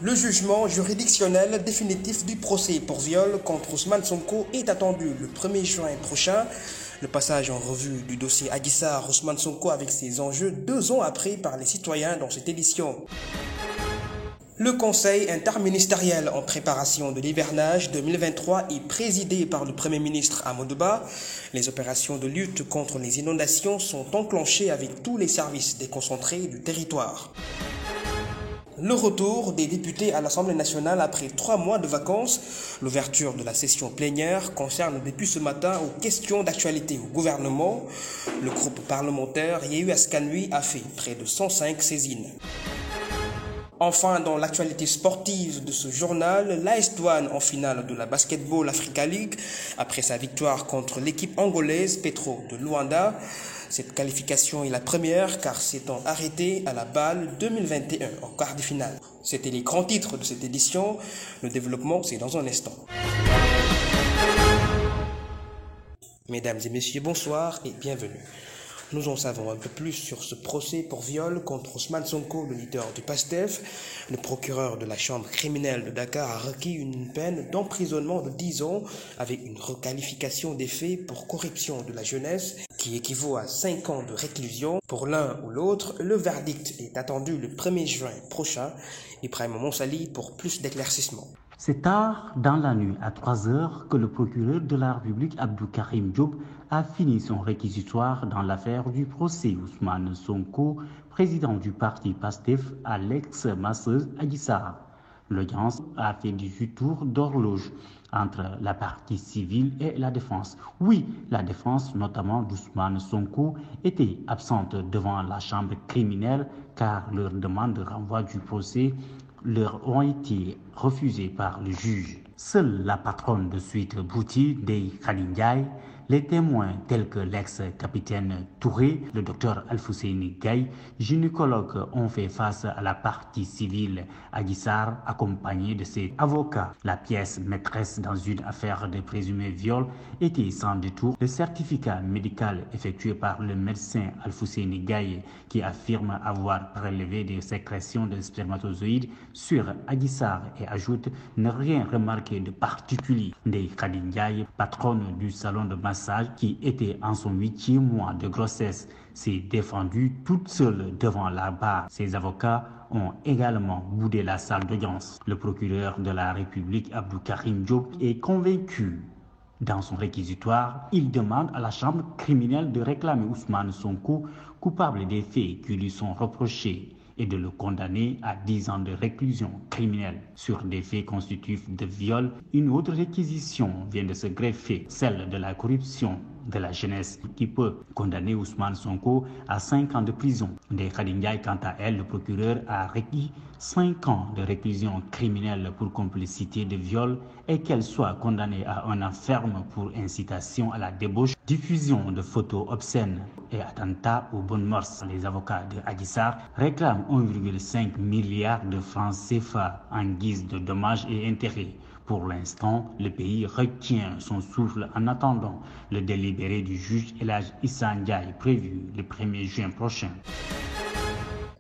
Le jugement juridictionnel définitif du procès pour viol contre Ousmane Sonko est attendu le 1er juin prochain. Le passage en revue du dossier Adji Sarr Ousmane Sonko avec ses enjeux 2 ans après par les citoyens dans cette édition. Le Conseil interministériel en préparation de l'hivernage 2023 est présidé par le Premier ministre Amadou Ba. Les opérations de lutte contre les inondations sont enclenchées avec tous les services déconcentrés du territoire. Le retour des députés à l'Assemblée nationale après 3 mois de vacances. L'ouverture de la session plénière concerne depuis ce matin aux questions d'actualité au gouvernement. Le groupe parlementaire Yewwi Askan Wi a fait près de 105 saisines. Enfin, dans l'actualité sportive de ce journal, l'AS Douanes en finale de la Basketball Africa League après sa victoire contre l'équipe angolaise Petro de Luanda. Cette qualification est la première car s'étant arrêté à la balle 2021 en quart de finale. C'était les grands titres de cette édition. Le développement, c'est dans un instant. Mesdames et messieurs, bonsoir et bienvenue. Nous en savons un peu plus sur ce procès pour viol contre Ousmane Sonko, le leader du PASTEF. Le procureur de la chambre criminelle de Dakar a requis une peine d'emprisonnement de 10 ans avec une requalification des faits pour corruption de la jeunesse qui équivaut à 5 ans de réclusion. Pour l'un ou l'autre, le verdict est attendu le 1er juin prochain. Ibrahim Monsali pour plus d'éclaircissements. C'est tard dans la nuit, à 3 heures, que le procureur de la République, Abdou Karim Diop, a fini son réquisitoire dans l'affaire du procès Ousmane Sonko, président du parti PASTEF, à l'ex-masseuse Adji Sarr. L'audience a fait 18 tours d'horloge entre la partie civile et la défense. Oui, la défense, notamment d'Ousmane Sonko, était absente devant la chambre criminelle car leurs demandes de renvoi du procès leur ont été refusées par le juge. Seule la patronne de Suite Bouti, Dey Khady Ndiaye, les témoins tels que l'ex-capitaine Touré, le docteur Alfousseini Gaye, gynécologue, ont fait face à la partie civile Adji Sarr accompagnée de ses avocats. La pièce maîtresse dans une affaire de présumé viol était sans détour le certificat médical effectué par le médecin Alfousseini Gaye qui affirme avoir prélevé des sécrétions de spermatozoïdes sur Adji Sarr et ajoute ne rien remarquer de particulier. Dey Khady Ndiaye, patronne du salon de massage qui était en son 8e mois de grossesse, s'est défendue toute seule devant la barre. Ses avocats ont également boudé la salle d'audience. Le procureur de la République, Abdou Karim Diop, est convaincu. Dans son réquisitoire, il demande à la chambre criminelle de réclamer Ousmane Sonko coupable des faits qui lui sont reprochés et de le condamner à 10 ans de réclusion criminelle. Sur des faits constitutifs de viol, une autre réquisition vient de se greffer, celle de la corruption de la jeunesse, qui peut condamner Ousmane Sonko à 5 ans de prison. Dey Khady Ndiaye, quant à elle, le procureur a requis 5 ans de réclusion criminelle pour complicité de viol et qu'elle soit condamnée à un an ferme pour incitation à la débauche, diffusion de photos obscènes et attentat aux bonnes mœurs. Les avocats de Adji Sarr réclament 1,5 milliard de francs CFA en guise de dommages et intérêts. Pour l'instant, le pays retient son souffle en attendant le délibéré du juge El Hadji Issa Ndiaye prévu le 1er juin prochain.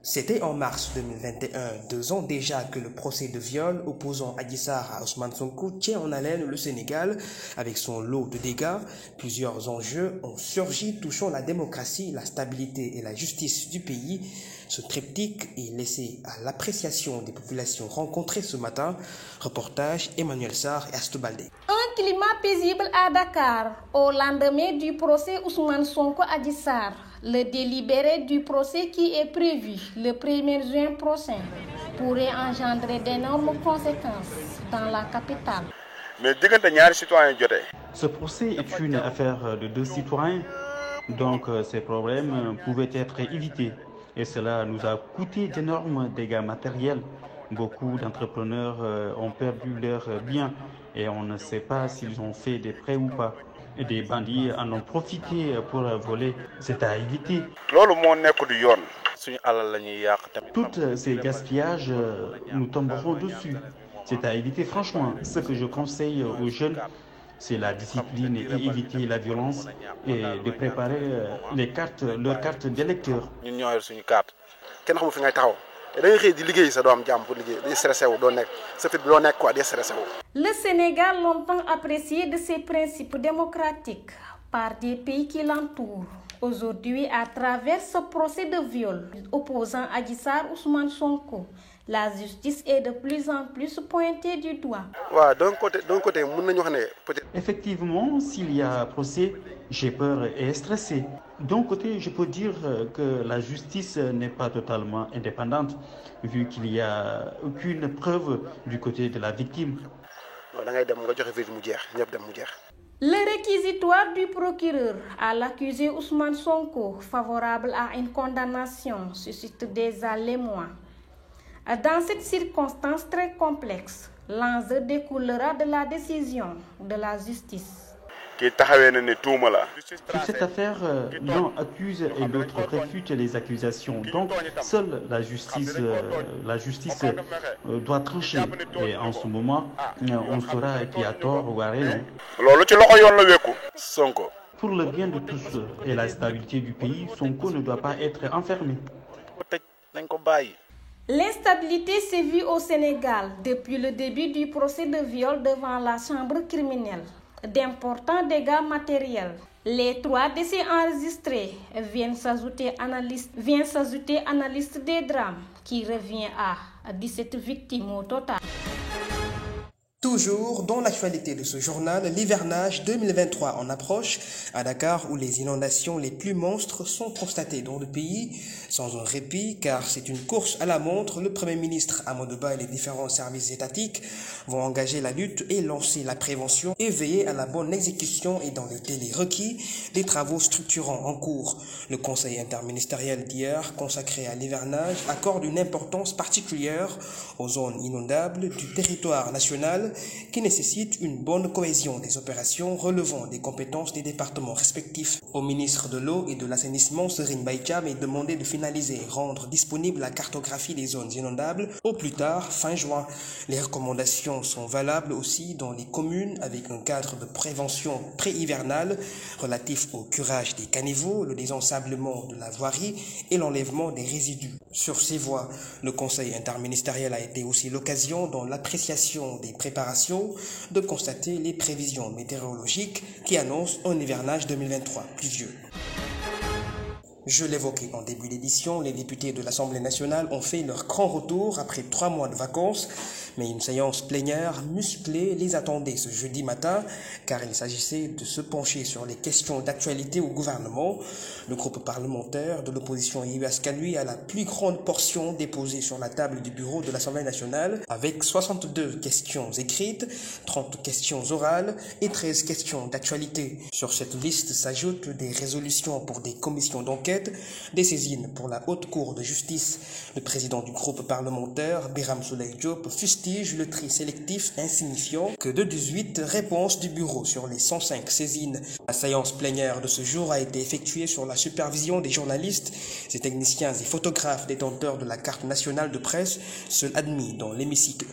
C'était en mars 2021, 2 ans déjà que le procès de viol opposant Adji Sarr à Ousmane Sonko tient en haleine le Sénégal avec son lot de dégâts. Plusieurs enjeux ont surgi touchant la démocratie, la stabilité et la justice du pays. Ce triptyque est laissé à l'appréciation des populations rencontrées ce matin. Reportage Emmanuel Sarr et Astou Baldé. Un climat paisible à Dakar au lendemain du procès Ousmane Sonko Adji Sarr. Le délibéré du procès qui est prévu le 1er juin prochain pourrait engendrer d'énormes conséquences dans la capitale. Ce procès est une affaire de 2 citoyens, donc ces problèmes pouvaient être évités. Et cela nous a coûté d'énormes dégâts matériels. Beaucoup d'entrepreneurs ont perdu leurs biens et on ne sait pas s'ils ont fait des prêts ou pas. Et des bandits en ont profité pour voler. C'est à éviter. Tous ces gaspillages, nous tomberons dessus. C'est à éviter franchement. Ce que je conseille aux jeunes, c'est la discipline et éviter la violence et de préparer leurs cartes d'électeurs. Le Sénégal, longtemps apprécié de ses principes démocratiques par des pays qui l'entourent. Aujourd'hui, à travers ce procès de viol opposant Adji Sarr Ousmane Sonko, la justice est de plus en plus pointée du doigt. Effectivement, s'il y a procès, j'ai peur et stressé. D'un côté, je peux dire que la justice n'est pas totalement indépendante, vu qu'il n'y a aucune preuve du côté de la victime. Le réquisitoire du procureur à l'accusé Ousmane Sonko, favorable à une condamnation, suscite déjà l'émoi. Dans cette circonstance très complexe, l'enjeu découlera de la décision de la justice. Sur cette affaire, l'un accuse et l'autre réfute les accusations. Donc, seule la justice doit trancher. Et en ce moment, on saura qui a tort ou a raison. Pour le bien de tous et la stabilité du pays, Sonko ne doit pas être enfermé. L'instabilité sévit au Sénégal depuis le début du procès de viol devant la chambre criminelle. D'importants dégâts matériels. Les 3 décès enregistrés viennent s'ajouter analyste des drames qui revient à 17 victimes au total. Toujours dans l'actualité de ce journal, l'hivernage 2023 en approche à Dakar où les inondations les plus monstres sont constatées dans le pays sans un répit car c'est une course à la montre. Le Premier ministre Amadou Ba et les différents services étatiques vont engager la lutte et lancer la prévention et veiller à la bonne exécution et dans les délais requis des travaux structurants en cours. Le Conseil interministériel d'hier consacré à l'hivernage accorde une importance particulière aux zones inondables du territoire national qui nécessite une bonne cohésion des opérations relevant des compétences des départements respectifs. Au ministre de l'Eau et de l'Assainissement, Serigne Mbaye Thiam, est demandé de finaliser et rendre disponible la cartographie des zones inondables au plus tard fin juin. Les recommandations sont valables aussi dans les communes avec un cadre de prévention pré-hivernale relatif au curage des caniveaux, le désensablement de la voirie et l'enlèvement des résidus. Sur ces voies, le Conseil interministériel a été aussi l'occasion dans l'appréciation des préparations de constater les prévisions météorologiques qui annoncent un hivernage 2023 pluvieux. Je l'évoquais en début d'édition, les députés de l'Assemblée nationale ont fait leur grand retour après 3 mois de vacances, mais une séance plénière musclée les attendait ce jeudi matin, car il s'agissait de se pencher sur les questions d'actualité au gouvernement. Le groupe parlementaire de l'opposition lui a la plus grande portion déposée sur la table du bureau de l'Assemblée nationale, avec 62 questions écrites, 30 questions orales et 13 questions d'actualité. Sur cette liste s'ajoutent des résolutions pour des commissions d'enquête, des saisines pour la Haute Cour de justice. Le président du groupe parlementaire, Birame Souleye Diop, fustige le tri sélectif insignifiant que de 18 réponses du bureau sur les 105 saisines. La séance plénière de ce jour a été effectuée sur la supervision des journalistes, des techniciens et photographes détenteurs de la carte nationale de presse, seuls admis dans l'hémicycle.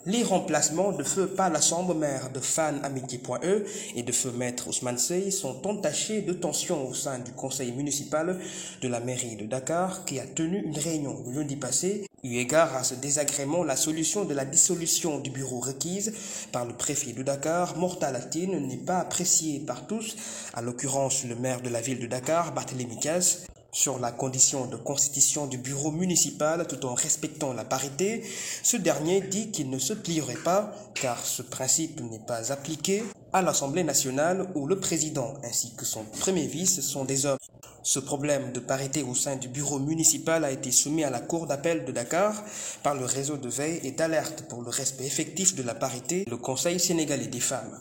Les remplacements de feu Palassambe, maire de Fanamitié.e et de feu maître Ousmane Seye sont entachés de tensions au sein du conseil municipal de la mairie de Dakar qui a tenu une réunion le lundi passé. Eu égard à ce désagrément, la solution de la dissolution du bureau requise par le préfet de Dakar, Mortala Tine, n'est pas appréciée par tous, à l'occurrence le maire de la ville de Dakar, Barthélémy Dias. Sur la condition de constitution du bureau municipal tout en respectant la parité, ce dernier dit qu'il ne se plierait pas car ce principe n'est pas appliqué à l'Assemblée nationale où le président ainsi que son premier vice sont des hommes. Ce problème de parité au sein du bureau municipal a été soumis à la Cour d'appel de Dakar par le réseau de veille et d'alerte pour le respect effectif de la parité, le Conseil sénégalais des femmes.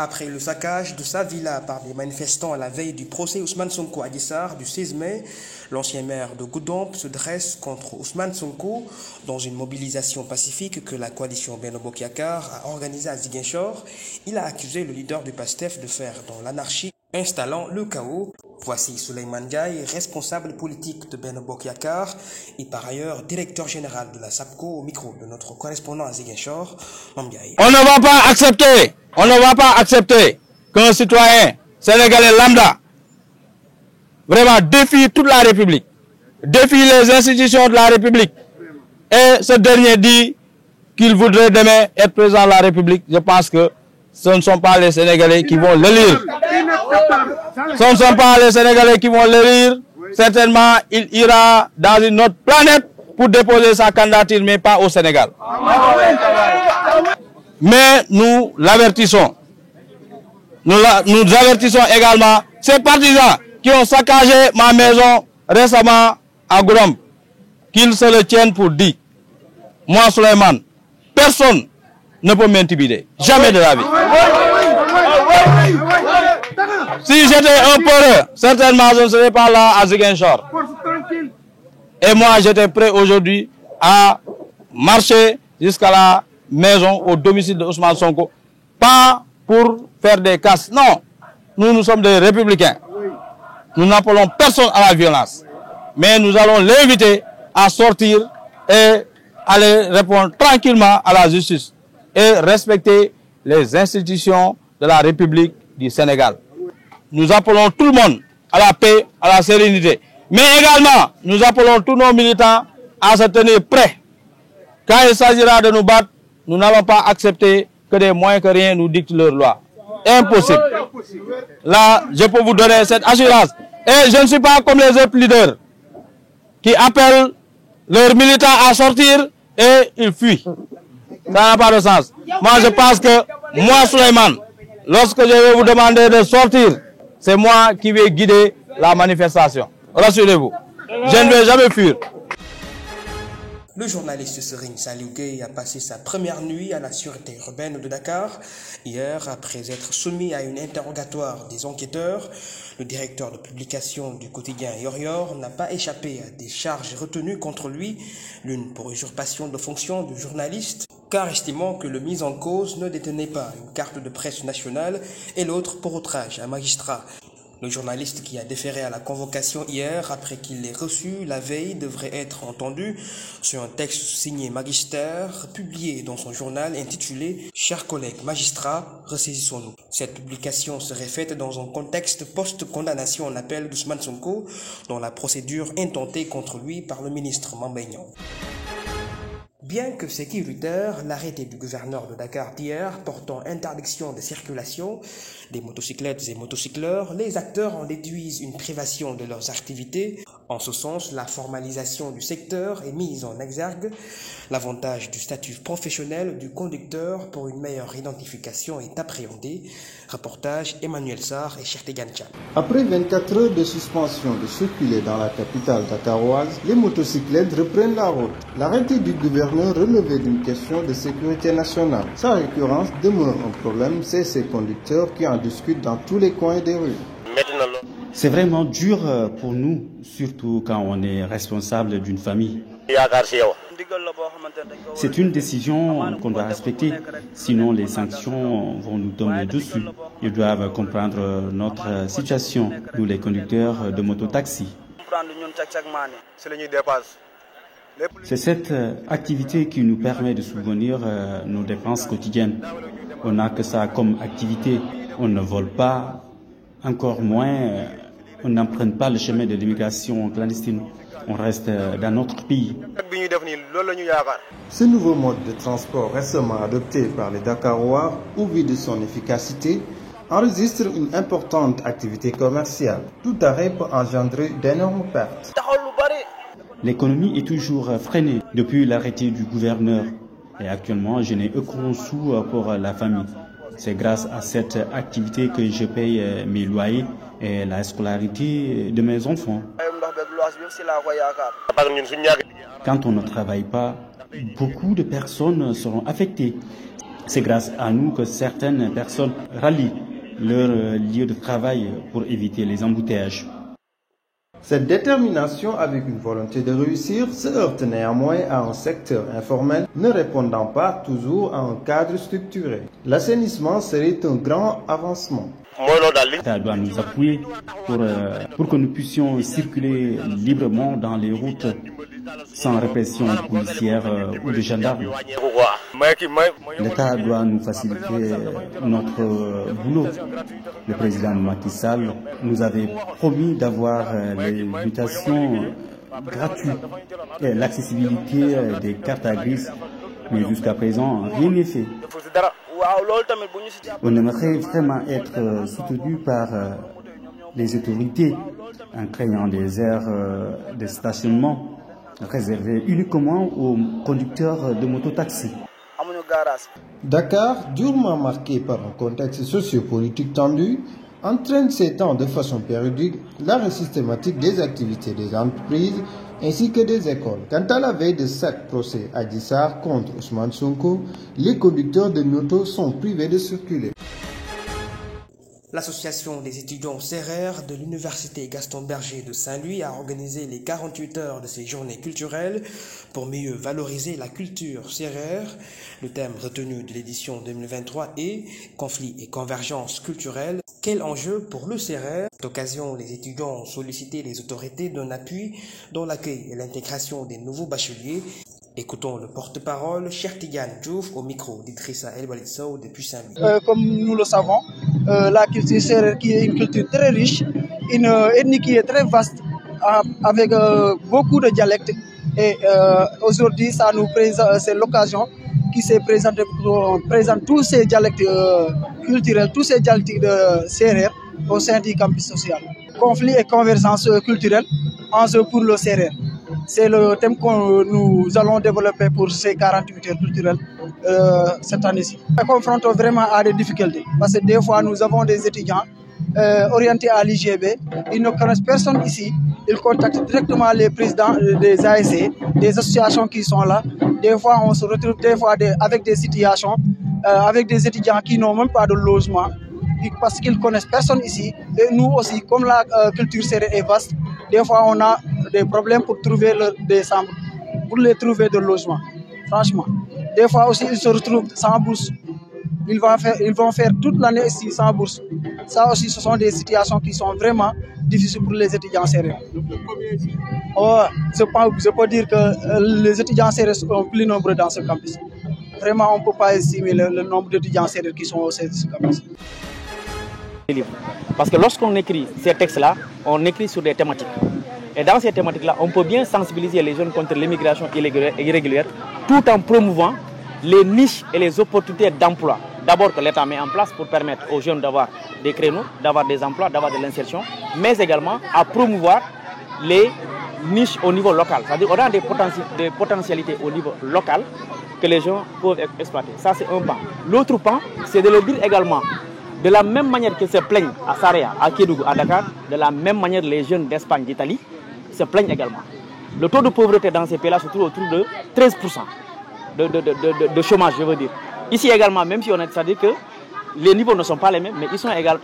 Après le saccage de sa villa par des manifestants à la veille du procès Ousmane Sonko Adji Sarr du 16 mai, l'ancien maire de Goudomp se dresse contre Ousmane Sonko dans une mobilisation pacifique que la coalition Benno Bokk Yakaar a organisée à Ziguinchor. Il a accusé le leader du PASTEF de faire dans l'anarchie, installant le chaos. Voici Souleymane Ndiaye, responsable politique de Benno Bokk Yakaar et par ailleurs directeur général de la SAPCO, au micro de notre correspondant à Ziguinchor, Mame Ndiaye. On ne va pas accepter qu'un citoyen sénégalais lambda vraiment défie toute la République défie les institutions de la République. Et ce dernier dit qu'il voudrait demain être président de la République. Je pense que ce ne sont pas les Sénégalais qui vont le lire. Ce ne sont pas les Sénégalais qui vont le lire. Certainement, il ira dans une autre planète pour déposer sa candidature, mais pas au Sénégal. Mais nous l'avertissons. Nous avertissons également ces partisans qui ont saccagé ma maison récemment à Goudomp, qu'ils se le tiennent pour dit. Moi, Souleymane, personne ne peut m'intimider. Jamais de la vie. Si j'étais un peureux, certainement je ne serais pas là à Ziguinchor. Et moi, j'étais prêt aujourd'hui à marcher jusqu'à la maison, au domicile de Ousmane Sonko. Pas pour faire des casses. Non, nous sommes des républicains. Nous n'appelons personne à la violence. Mais nous allons l'inviter à sortir et aller répondre tranquillement à la justice et respecter les institutions de la République du Sénégal. Nous appelons tout le monde à la paix, à la sérénité. Mais également, nous appelons tous nos militants à se tenir prêts. Quand il s'agira de nous battre, nous n'allons pas accepter que des moins que rien nous dictent leur loi. Impossible. Là, je peux vous donner cette assurance. Et je ne suis pas comme les autres leaders qui appellent leurs militants à sortir et ils fuient. Ça n'a pas de sens. Moi, je pense que moi, Souleymane, lorsque je vais vous demander de sortir, c'est moi qui vais guider la manifestation. Rassurez-vous, je ne vais jamais fuir. Le journaliste Serigne Saliou Gueye a passé sa première nuit à la sûreté urbaine de Dakar. Hier, après être soumis à une interrogatoire des enquêteurs, le directeur de publication du quotidien Yoor n'a pas échappé à des charges retenues contre lui, l'une pour usurpation de fonction de journaliste, car estimant que le mis en cause ne détenait pas une carte de presse nationale, et l'autre pour outrage à un magistrat. Le journaliste qui a déféré à la convocation hier, après qu'il l'ait reçu la veille, devrait être entendu sur un texte signé Magister, publié dans son journal intitulé « Chers collègues magistrats, ressaisissons-nous ». Cette publication serait faite dans un contexte post-condamnation en appel d'Ousmane Sonko, dont la procédure intentée contre lui par le ministre Mame Mbaye Niang. Bien que sécuritaire, l'arrêté du gouverneur de Dakar d'hier portant interdiction de circulation des motocyclettes et motocycleurs, les acteurs en déduisent une privation de leurs activités. En ce sens, la formalisation du secteur est mise en exergue. L'avantage du statut professionnel du conducteur pour une meilleure identification est appréhendé. Reportage Emmanuel Sarr et Cherté Gancha. Après 24 heures de suspension de circuler dans la capitale dakaroise, les motocyclettes reprennent la route. L'arrêté du gouverneur relevait d'une question de sécurité nationale. Sa récurrence demeure un problème, c'est ces conducteurs qui en discutent dans tous les coins des rues. C'est vraiment dur pour nous, surtout quand on est responsable d'une famille. C'est une décision qu'on doit respecter, sinon les sanctions vont nous tomber dessus. Ils doivent comprendre notre situation, nous les conducteurs de mototaxi. C'est cette activité qui nous permet de subvenir nos dépenses quotidiennes. On n'a que ça comme activité. On ne vole pas, encore moins, on n'emprunte pas le chemin de l'immigration clandestine. On reste dans notre pays. Ce nouveau mode de transport récemment adopté par les Dakarois, au vu de son efficacité, enregistre une importante activité commerciale. Tout arrêt peut engendrer d'énormes pertes. L'économie est toujours freinée depuis l'arrêté du gouverneur. Et actuellement, je n'ai aucun sou pour la famille. C'est grâce à cette activité que je paye mes loyers et la scolarité de mes enfants. Quand on ne travaille pas, beaucoup de personnes seront affectées. C'est grâce à nous que certaines personnes rallient leur lieu de travail pour éviter les embouteillages. Cette détermination avec une volonté de réussir se heurte néanmoins à un secteur informel ne répondant pas toujours à un cadre structuré. L'assainissement serait un grand avancement. Ça doit nous appuyer pour que nous puissions circuler librement dans les routes sans répression policière ou de gendarmes. L'État doit nous faciliter notre boulot. Le président Macky Sall nous avait promis d'avoir les mutations gratuites et l'accessibilité des cartes grises, mais jusqu'à présent, rien n'est fait. On aimerait vraiment être soutenu par les autorités en créant des aires de stationnement réservées uniquement aux conducteurs de mototaxi. Dakar, durement marqué par un contexte sociopolitique tendu, entraîne ces temps de façon périodique l'arrêt systématique des activités des entreprises ainsi que des écoles. Quant à la veille de 7 procès à Adji Sarr contre Ousmane Sonko, les conducteurs de moto sont privés de circuler. L'association des étudiants sérères de l'université Gaston Berger de Saint-Louis a organisé les 48 heures de ces journées culturelles pour mieux valoriser la culture sérère. Le thème retenu de l'édition 2023 est « Conflits et convergences culturelles ». Quel enjeu pour le sérère? À cette occasion, les étudiants ont sollicité les autorités d'un appui dans l'accueil et l'intégration des nouveaux bacheliers. Écoutons le porte-parole, Cheikh Tidiane Diouf, au micro d'Idrissa El Walid Sow depuis Saint-Louis. Comme nous le savons, la culture sérère qui est une culture très riche, une ethnie qui est très vaste, avec beaucoup de dialectes. Et aujourd'hui, c'est l'occasion qui s'est présentée pour présenter tous ces dialectes culturels, tous ces dialectes de sérère au sein du campus social. Conflits et convergences culturelles, enjeux pour le sérère. C'est le thème que nous allons développer pour ces 48 heures culturelles cette année-ci. Nous nous confrontons vraiment à des difficultés parce que des fois nous avons des étudiants orientés à l'IGB, ils ne connaissent personne ici, ils contactent directement les présidents des ASC, des associations qui sont là. Des fois on se retrouve avec des situations, avec des étudiants qui n'ont même pas de logement parce qu'ils ne connaissent personne ici. Et nous aussi, comme la culture sérère est vaste, des fois on a des problèmes pour trouver des chambres, pour les trouver de logement. Franchement, des fois aussi ils se retrouvent sans bourse. Ils vont faire toute l'année ici sans bourse. Ça aussi, ce sont des situations qui sont vraiment difficiles pour les étudiants sérères. Oh, je peux dire que les étudiants sérères sont plus nombreux dans ce campus. Vraiment, on ne peut pas estimer le nombre d'étudiants sérères qui sont au sein de ce campus. Parce que lorsqu'on écrit ces textes-là, on écrit sur des thématiques. Et dans ces thématiques-là, on peut bien sensibiliser les jeunes contre l'immigration irrégulière tout en promouvant les niches et les opportunités d'emploi. D'abord que l'État met en place pour permettre aux jeunes d'avoir des créneaux, d'avoir des emplois, d'avoir de l'insertion, mais également à promouvoir les niches au niveau local. C'est-à-dire qu'on a des potentialités au niveau local que les gens peuvent exploiter. Ça, c'est un pan. L'autre pan, c'est de le dire également. De la même manière qu'ils se plaignent à Saraya, à Kédougou, à Dakar, de la même manière les jeunes d'Espagne, d'Italie se plaignent également. Le taux de pauvreté dans ces pays-là se trouve autour de 13% de chômage, je veux dire. Ici également, même si on est, c'est-à-dire que les niveaux ne sont pas les mêmes, mais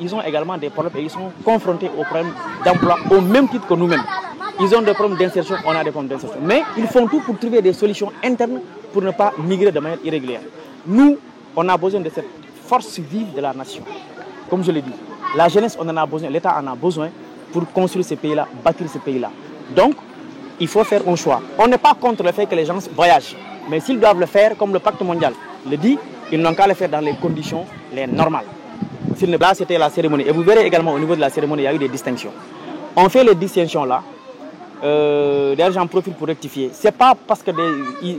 ils ont également des problèmes et ils sont confrontés aux problèmes d'emploi au même titre que nous-mêmes. Ils ont des problèmes d'insertion, on a des problèmes d'insertion. Mais ils font tout pour trouver des solutions internes pour ne pas migrer de manière irrégulière. Nous, on a besoin de cette force vive de la nation. Comme je l'ai dit, la jeunesse, on en a besoin, l'État en a besoin pour construire ces pays-là, bâtir ces pays-là. Donc, il faut faire un choix. On n'est pas contre le fait que les gens voyagent, mais s'ils doivent le faire, comme le pacte mondial le dit, ils n'ont qu'à le faire dans les conditions les normales. Là, c'était la cérémonie. Et vous verrez également au niveau de la cérémonie, il y a eu des distinctions. On fait les distinctions là. D'ailleurs, j'en profite pour rectifier. Ce n'est pas parce que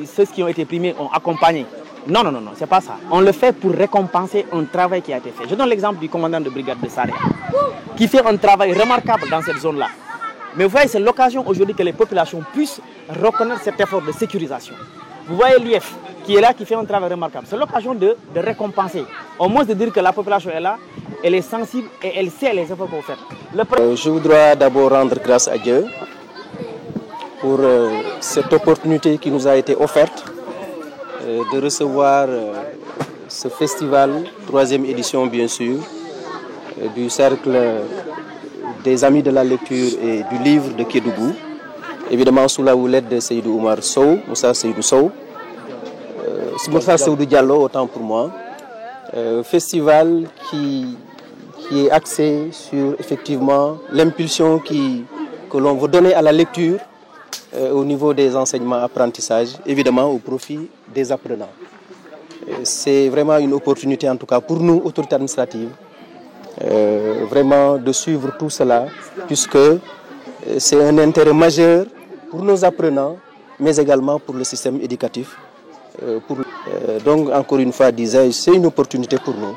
ceux qui ont été primés ont accompagné. Non, non, non, non, c'est pas ça. On le fait pour récompenser un travail qui a été fait. Je donne l'exemple du commandant de brigade de Saraya, qui fait un travail remarquable dans cette zone-là. Mais vous voyez, c'est l'occasion aujourd'hui que les populations puissent reconnaître cet effort de sécurisation. Vous voyez l'IF qui est là, qui fait un travail remarquable. C'est l'occasion de récompenser. Au moins de dire que la population est là, elle est sensible et elle sait les efforts qu'on fait. Je voudrais d'abord rendre grâce à Dieu pour cette opportunité qui nous a été offerte de recevoir ce festival, 3e édition bien sûr, du cercle des amis de la lecture et du livre de Kédougou, évidemment sous la houlette de Seydou Oumar Sow, Moussa Seydou Sow, Moussa Seydou Diallo, autant pour moi. Festival qui est axé sur effectivement l'impulsion que l'on veut donner à la lecture au niveau des enseignements apprentissages, évidemment au profit des apprenants. c'est vraiment une opportunité, en tout cas pour nous, autorités administratives, vraiment de suivre tout cela, puisque c'est un intérêt majeur pour nos apprenants, mais également pour le système éducatif. Donc, encore une fois, disais-je, c'est une opportunité pour nous,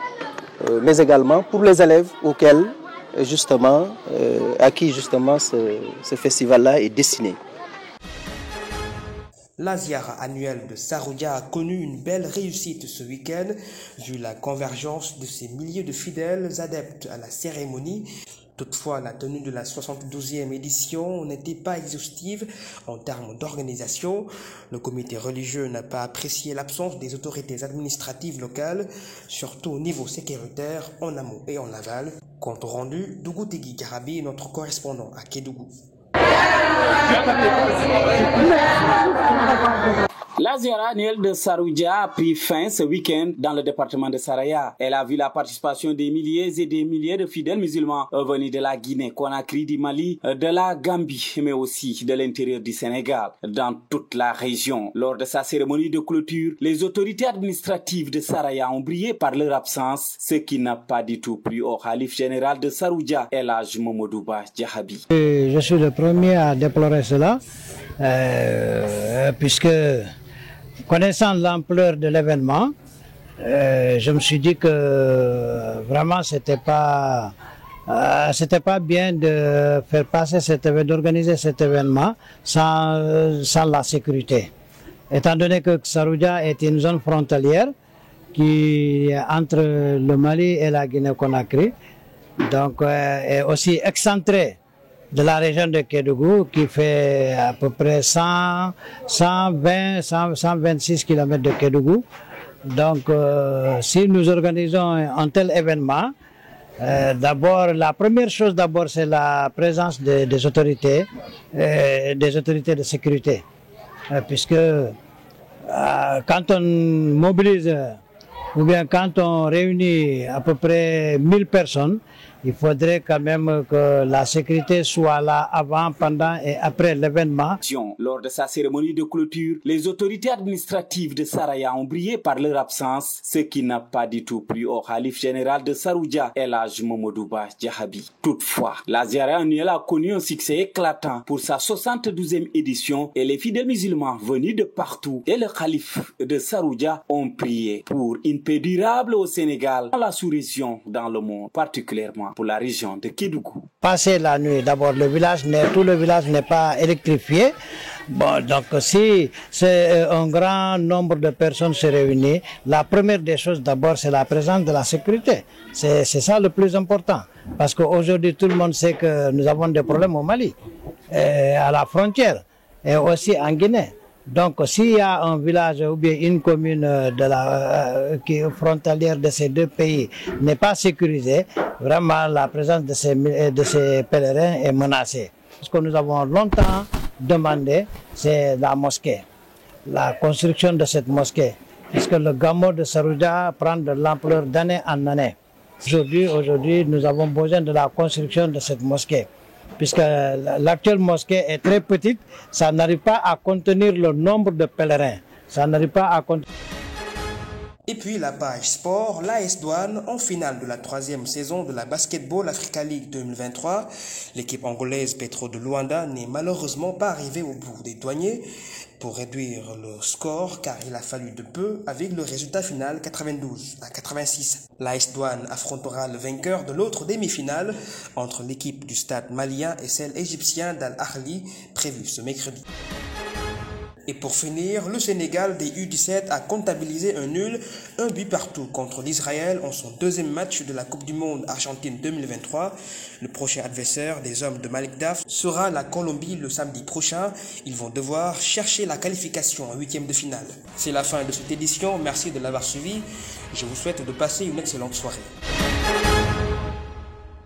mais également pour les élèves auxquels, justement, à qui justement ce festival-là est destiné. La ziara annuelle de Saroudia a connu une belle réussite ce week-end, vu la convergence de ces milliers de fidèles adeptes à la cérémonie. Toutefois, la tenue de la 72e édition n'était pas exhaustive en termes d'organisation. Le comité religieux n'a pas apprécié l'absence des autorités administratives locales, surtout au niveau sécuritaire, en amont et en aval. Compte rendu, Dougou Tegui Karabi, notre correspondant à Kédougou. La ziara annuelle de Saroudia a pris fin ce week-end dans le département de Saraya. Elle a vu la participation des milliers et des milliers de fidèles musulmans venus de la Guinée, Conakry, du Mali, de la Gambie, mais aussi de l'intérieur du Sénégal, dans toute la région. Lors de sa cérémonie de clôture, les autorités administratives de Saraya ont brillé par leur absence, ce qui n'a pas du tout plu au khalife général de Saroudia, El Hadj Momodouba Diahabi. Je suis le premier à déplorer cela, puisque connaissant l'ampleur de l'événement, je me suis dit que vraiment c'était pas bien de faire passer d'organiser cet événement sans la sécurité. Étant donné que Saroudia est une zone frontalière qui est entre le Mali et la Guinée-Conakry, donc est aussi excentrée de la région de Kédougou, qui fait à peu près 126 km de Kédougou. Donc, si nous organisons un tel événement, d'abord, la première chose c'est la présence des autorités de sécurité. Puisque quand on mobilise, ou bien quand on réunit à peu près 1000 personnes, il faudrait quand même que la sécurité soit là avant, pendant et après l'événement. Lors de sa cérémonie de clôture, les autorités administratives de Saraya ont brillé par leur absence, ce qui n'a pas du tout plu au khalife général de Saroudia, El Hadj Momodouba Diahabi. Toutefois, la ziara annuelle a connu un succès éclatant pour sa 72e édition et les fidèles musulmans venus de partout et le khalife de Saroudia ont prié pour une paix durable au Sénégal, dans la sous-région, dans le monde, particulièrement pour la région de Kédougou. Passer la nuit, d'abord tout le village n'est pas électrifié. Bon, donc si c'est un grand nombre de personnes se réunissent, la première des choses d'abord c'est la présence de la sécurité. C'est ça le plus important. Parce qu'aujourd'hui tout le monde sait que nous avons des problèmes au Mali, à la frontière et aussi en Guinée. Donc, s'il y a un village ou bien une commune qui est frontalière de ces deux pays n'est pas sécurisée, vraiment la présence de ces pèlerins est menacée. Ce que nous avons longtemps demandé, c'est la mosquée, la construction de cette mosquée, puisque le Gamou de Saroudia prend de l'ampleur d'année en année. Aujourd'hui, nous avons besoin de la construction de cette mosquée, puisque l'actuelle mosquée est très petite, ça n'arrive pas à contenir le nombre de pèlerins. Ça n'arrive pas à contenir. Et puis la page sport, l'AS Douane en finale de la 3e saison de la Basketball Africa League 2023. L'équipe angolaise Petro de Luanda n'est malheureusement pas arrivée au bout des douaniers pour réduire le score, car il a fallu de peu avec le résultat final 92-86. L'AS Douane affrontera le vainqueur de l'autre demi-finale entre l'équipe du stade malien et celle égyptienne d'Al Ahly, prévue ce mercredi. Et pour finir, le Sénégal des U17 a comptabilisé un nul, un but partout contre l'Israël en son deuxième match de la Coupe du Monde Argentine 2023. Le prochain adversaire des hommes de Malik Daf sera la Colombie le samedi prochain. Ils vont devoir chercher la qualification en 8e de finale. C'est la fin de cette édition, merci de l'avoir suivi. Je vous souhaite de passer une excellente soirée.